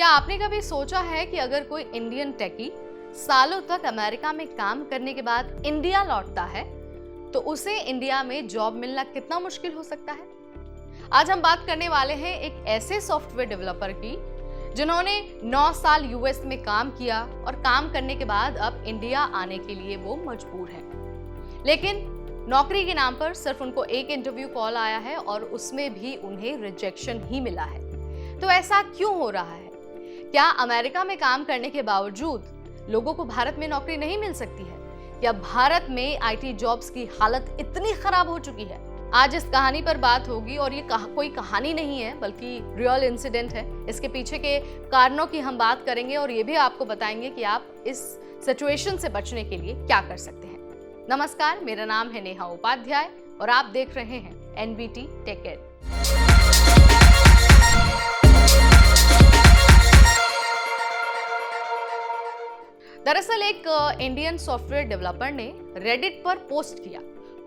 क्या आपने कभी सोचा है कि अगर कोई इंडियन टेकी सालों तक अमेरिका में काम करने के बाद इंडिया लौटता है तो उसे इंडिया में जॉब मिलना कितना मुश्किल हो सकता है? आज हम बात करने वाले हैं एक ऐसे सॉफ्टवेयर डेवलपर की जिन्होंने 9 साल यूएस में काम किया और काम करने के बाद अब इंडिया आने के लिए वो मजबूर है। लेकिन नौकरी के नाम पर सिर्फ उनको एक इंटरव्यू कॉल आया है और उसमें भी उन्हें रिजेक्शन ही मिला है। तो ऐसा क्यों हो रहा है? क्या अमेरिका में काम करने के बावजूद लोगों को भारत में नौकरी नहीं मिल सकती है? या भारत में आईटी जॉब्स की हालत इतनी खराब हो चुकी है? आज इस कहानी पर बात होगी और ये कोई कहानी नहीं है बल्कि रियल इंसिडेंट है। इसके पीछे के कारणों की हम बात करेंगे और ये भी आपको बताएंगे कि आप इस सिचुएशन से बचने के लिए क्या कर सकते हैं। नमस्कार, मेरा नाम है नेहा उपाध्याय और आप देख रहे हैं एनबीटी टेक एड। दरअसल एक इंडियन सॉफ्टवेयर डेवलपर ने रेडिट पर पोस्ट किया।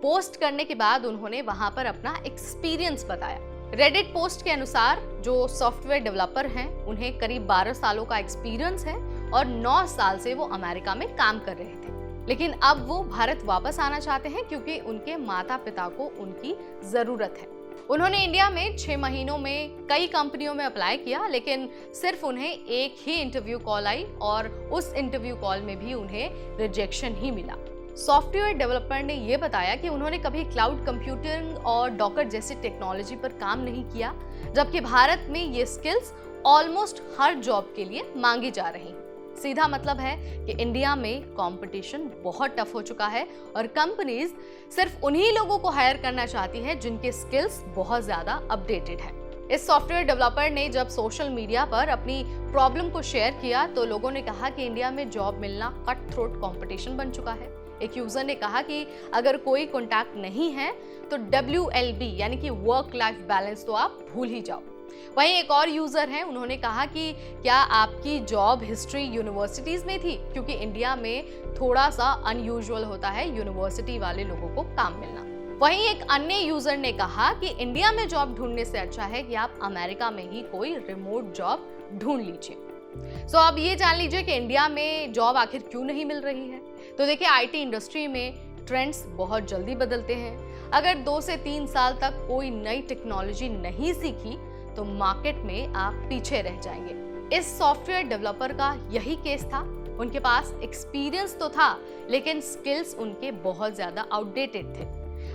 पोस्ट करने के बाद उन्होंने वहां पर अपना एक्सपीरियंस बताया। रेडिट पोस्ट के अनुसार जो सॉफ्टवेयर डेवलपर हैं उन्हें करीब 12 सालों का एक्सपीरियंस है और 9 साल से वो अमेरिका में काम कर रहे थे। लेकिन अब वो भारत वापस आना चाहते हैं क्योंकि उनके माता पिता को उनकी जरूरत है। उन्होंने इंडिया में 6 महीनों में कई कंपनियों में अप्लाई किया, लेकिन सिर्फ उन्हें एक ही इंटरव्यू कॉल आई और उस इंटरव्यू कॉल में भी उन्हें रिजेक्शन ही मिला। सॉफ्टवेयर डेवलपर ने यह बताया कि उन्होंने कभी क्लाउड कंप्यूटिंग और डॉकर जैसी टेक्नोलॉजी पर काम नहीं किया, जबकि भारत में ये स्किल्स ऑलमोस्ट हर जॉब के लिए मांगी जा रही हैं। सीधा मतलब है कि इंडिया में कंपटीशन बहुत टफ हो चुका है और कंपनीज सिर्फ उन्हीं लोगों को हायर करना चाहती है जिनके स्किल्स बहुत ज्यादा अपडेटेड है। इस सॉफ्टवेयर डेवलपर ने जब सोशल मीडिया पर अपनी प्रॉब्लम को शेयर किया तो लोगों ने कहा कि इंडिया में जॉब मिलना कट थ्रोट कंपटीशन बन चुका है। एक यूजर ने कहा कि अगर कोई कॉन्टैक्ट नहीं है तो WLB यानी कि वर्क लाइफ बैलेंस तो आप भूल ही जाओ। वहीं एक और यूजर हैं, उन्होंने कहा कि क्या आपकी जॉब हिस्ट्री यूनिवर्सिटीज में थी, क्योंकि इंडिया में थोड़ा सा अनयूजुअल होता है यूनिवर्सिटी वाले लोगों को काम मिलना। वहीं एक अन्य यूजर ने कहा कि इंडिया में जॉब ढूंढने से अच्छा है कि आप अमेरिका में ही कोई रिमोट जॉब ढूंढ लीजिए। सो अब ये जान लीजिए कि इंडिया में जॉब आखिर क्यों नहीं मिल रही है। तो देखिए, आईटी इंडस्ट्री में ट्रेंड्स बहुत जल्दी बदलते हैं। अगर 2 से 3 साल तक कोई नई टेक्नोलॉजी नहीं सीखी तो मार्केट में आप पीछे रह जाएंगे। इस सॉफ्टवेयर डेवलपर का यही केस था। उनके पास एक्सपीरियंस तो था लेकिन स्किल्स उनके बहुत ज्यादा आउटडेटेड थे।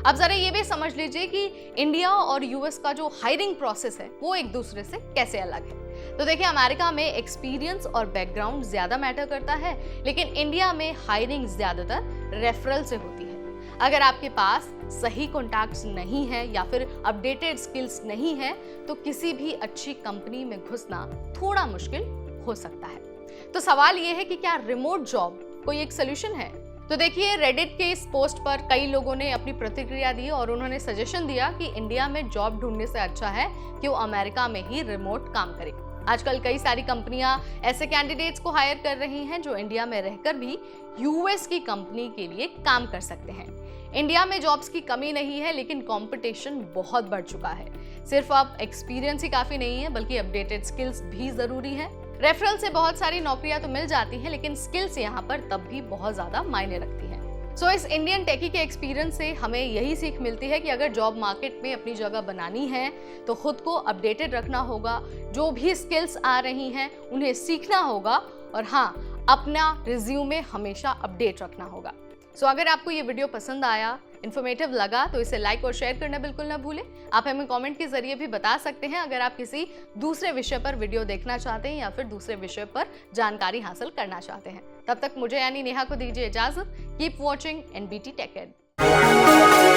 अब जरा ये भी समझ लीजिए कि इंडिया और यूएस का जो हायरिंग प्रोसेस है वो एक दूसरे से कैसे अलग है। तो देखिए, अमेरिका में एक्सपीरियंस और बैकग्राउंड ज्यादा मैटर करता है, लेकिन इंडिया में हायरिंग ज्यादातर रेफरल से होती है। अगर आपके पास सही कॉन्टैक्ट्स नहीं है या फिर अपडेटेड स्किल्स नहीं है तो किसी भी अच्छी कंपनी में घुसना थोड़ा मुश्किल हो सकता है। तो सवाल ये है कि क्या रिमोट जॉब कोई एक सोल्यूशन है? तो देखिए, रेडिट के इस पोस्ट पर कई लोगों ने अपनी प्रतिक्रिया दी और उन्होंने सजेशन दिया कि इंडिया में जॉब ढूंढने से अच्छा है कि वो अमेरिका में ही रिमोट काम करे। आजकल कई सारी कंपनियां ऐसे कैंडिडेट्स को हायर कर रही हैं जो इंडिया में रहकर भी यूएस की कंपनी के लिए काम कर सकते हैं। इंडिया में जॉब्स की कमी नहीं है, लेकिन कंपटीशन बहुत बढ़ चुका है। सिर्फ अब एक्सपीरियंस ही काफी नहीं है बल्कि अपडेटेड स्किल्स भी जरूरी है। रेफरल से बहुत सारी नौकरियां तो मिल जाती हैं, लेकिन स्किल्स यहाँ पर तब भी बहुत ज्यादा मायने रखती हैं। सो इस इंडियन टेकी के एक्सपीरियंस से हमें यही सीख मिलती है कि अगर जॉब मार्केट में अपनी जगह बनानी है तो खुद को अपडेटेड रखना होगा। जो भी स्किल्स आ रही हैं उन्हें सीखना होगा और हाँ, अपना रिज्यूमे हमेशा अपडेट रखना होगा। सो अगर आपको ये वीडियो पसंद आया, इन्फॉर्मेटिव लगा तो इसे लाइक और शेयर करना बिल्कुल ना भूलें। आप हमें कमेंट के जरिए भी बता सकते हैं अगर आप किसी दूसरे विषय पर वीडियो देखना चाहते हैं या फिर दूसरे विषय पर जानकारी हासिल करना चाहते हैं। तब तक मुझे यानी नेहा को दीजिए इजाजत। Keep watching NBT tech add.